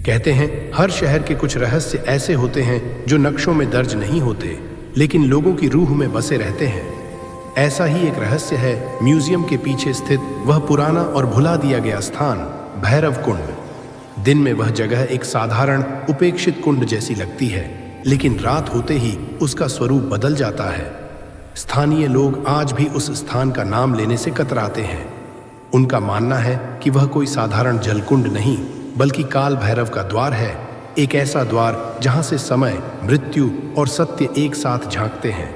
कहते हैं हर शहर के कुछ रहस्य ऐसे होते हैं जो नक्शों में दर्ज नहीं होते, लेकिन लोगों की रूह में बसे रहते हैं। ऐसा ही एक रहस्य है म्यूजियम के पीछे स्थित वह पुराना और भुला दिया गया स्थान, भैरव कुंड। दिन में वह जगह एक साधारण उपेक्षित कुंड जैसी लगती है, लेकिन रात होते ही उसका स्वरूप बदल जाता है। स्थानीय लोग आज भी उस स्थान का नाम लेने से कतराते हैं। उनका मानना है कि वह कोई साधारण जलकुंड नहीं, बल्कि काल भैरव का द्वार है, एक ऐसा द्वार जहां से समय, मृत्यु और सत्य एक साथ झांकते हैं।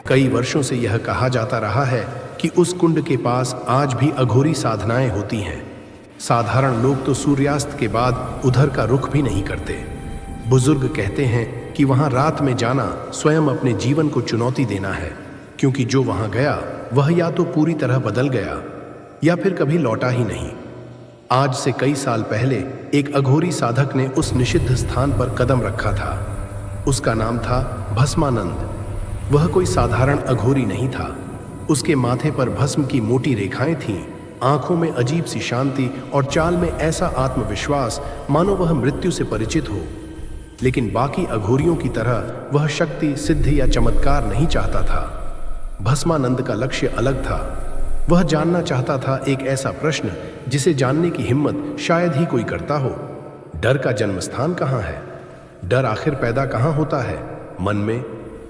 कई वर्षों से यह कहा जाता रहा है कि उस कुंड के पास आज भी अघोरी साधनाएं होती हैं। साधारण लोग तो सूर्यास्त के बाद उधर का रुख भी नहीं करते। बुजुर्ग कहते हैं कि वहां रात में जाना स्वयं अपने जीवन को चुनौती देना है, क्योंकि जो वहां गया वह या तो पूरी तरह बदल गया या फिर कभी लौटा ही नहीं। आज से कई साल पहले एक अघोरी साधक ने उस निषिद्ध स्थान पर कदम रखा था। उसका नाम था भस्मानंद। वह कोई साधारण अघोरी नहीं था। उसके माथे पर भस्म की मोटी रेखाएं थीं, आंखों में अजीब सी शांति और चाल में ऐसा आत्मविश्वास मानो वह मृत्यु से परिचित हो। लेकिन बाकी अघोरियों की तरह वह शक्ति, सिद्धि या चमत्कार नहीं चाहता था। भस्मानंद का लक्ष्य अलग था। वह जानना चाहता था एक ऐसा प्रश्न जिसे जानने की हिम्मत शायद ही कोई करता हो। डर का जन्म स्थान कहाँ है? डर आखिर पैदा कहाँ होता है? मन में,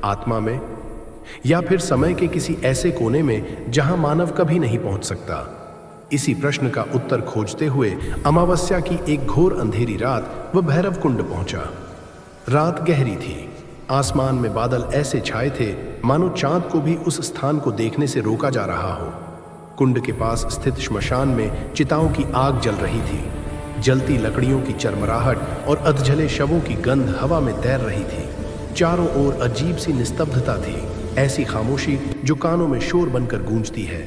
आत्मा में, या फिर समय के किसी ऐसे कोने में जहां मानव कभी नहीं पहुंच सकता? इसी प्रश्न का उत्तर खोजते हुए अमावस्या की एक घोर अंधेरी रात वह भैरव कुंड पहुंचा। रात गहरी थी। आसमान में बादल ऐसे छाए थे मानो चांद को भी उस स्थान को देखने से रोका जा रहा हो। कुंड के पास स्थित श्मशान में चिताओं की आग जल रही थी। जलती लकड़ियों की चरमराहट और अधजले शवों की गंध हवा में तैर रही थी। चारों ओर अजीब सी निस्तब्धता थी, ऐसी खामोशी जो कानों में शोर बनकर गूंजती है।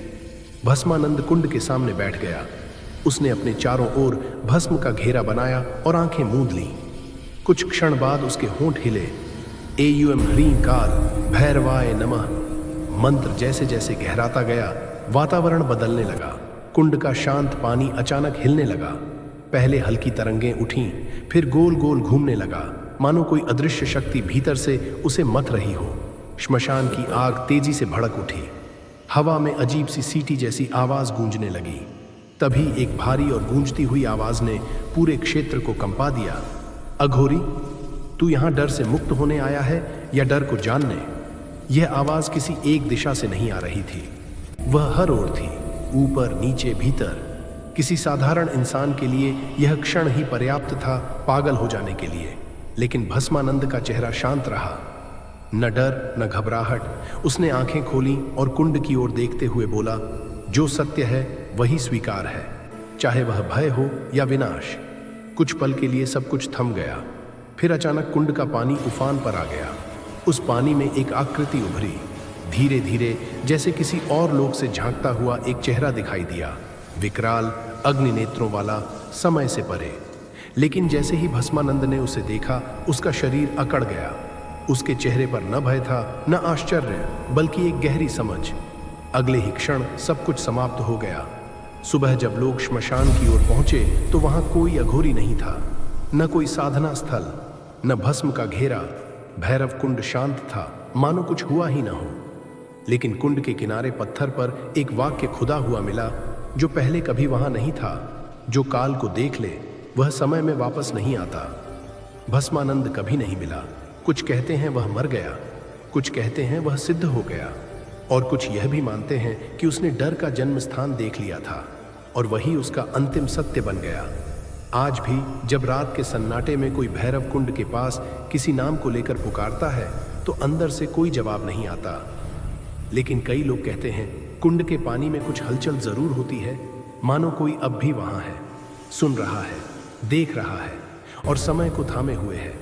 भस्मानंद कुंड के सामने बैठ गया। उसने अपने चारों ओर भस्म का घेरा बनाया और आंखें मूंद लीं। कुछ क्षण बाद उसके होंठ हिले। एयूएम ह्रीं काल भैरवाय नमः। मंत्र जैसे जैसे गहराता गया, वातावरण बदलने लगा। कुंड का शांत पानी अचानक हिलने लगा। पहले हल्की तरंगें उठीं, फिर गोल गोल घूमने लगा, मानो कोई अदृश्य शक्ति भीतर से उसे मथ रही हो। श्मशान की आग तेजी से भड़क उठी। हवा में अजीब सी सीटी जैसी आवाज गूंजने लगी। तभी एक भारी और गूंजती हुई आवाज ने पूरे क्षेत्र को कंपा दिया। अघोरी, तू यहां डर से मुक्त होने आया है या डर को जानने? यह आवाज किसी एक दिशा से नहीं आ रही थी। वह हर ओर थी, ऊपर, नीचे, भीतर। किसी साधारण इंसान के लिए यह क्षण ही पर्याप्त था पागल हो जाने के लिए। लेकिन भस्मानंद का चेहरा शांत रहा। न डर न घबराहट। उसने आंखें खोलीं और कुंड की ओर देखते हुए बोला, जो सत्य है वही स्वीकार है, चाहे वह भय हो या विनाश। कुछ पल के लिए सब कुछ थम गया। फिर अचानक कुंड का पानी उफान पर आ गया। उस पानी में एक आकृति उभरी। धीरे धीरे, जैसे किसी और लोक से झांकता हुआ एक चेहरा दिखाई दिया, विकराल, अग्नि नेत्रों वाला, समय से परे। लेकिन जैसे ही भस्मानंद ने उसे देखा, उसका शरीर अकड़ गया। उसके चेहरे पर न भय था, न आश्चर्य, बल्कि एक गहरी समझ। अगले ही क्षण सब कुछ समाप्त हो गया। सुबह जब लोग श्मशान की ओर पहुंचे तो वहां कोई अघोरी नहीं था, न कोई साधना स्थल, न भस्म का घेरा। भैरव कुंड शांत था, मानो कुछ हुआ ही न हो। लेकिन कुंड के किनारे पत्थर पर एक वाक्य खुदा हुआ मिला जो पहले कभी वहां नहीं था। जो काल को देख ले वह समय में वापस नहीं आता। भस्मानंद कभी नहीं मिला। कुछ कहते हैं वह मर गया, कुछ कहते हैं वह सिद्ध हो गया, और कुछ यह भी मानते हैं कि उसने डर का जन्म स्थान देख लिया था और वही उसका अंतिम सत्य बन गया। आज भी जब रात के सन्नाटे में कोई भैरव कुंड के पास किसी नाम को लेकर पुकारता है तो अंदर से कोई जवाब नहीं आता। लेकिन कई लोग कहते हैं कुंड के पानी में कुछ हलचल जरूर होती है, मानो कोई अब भी वहां है, सुन रहा है, देख रहा है और समय को थामे हुए है।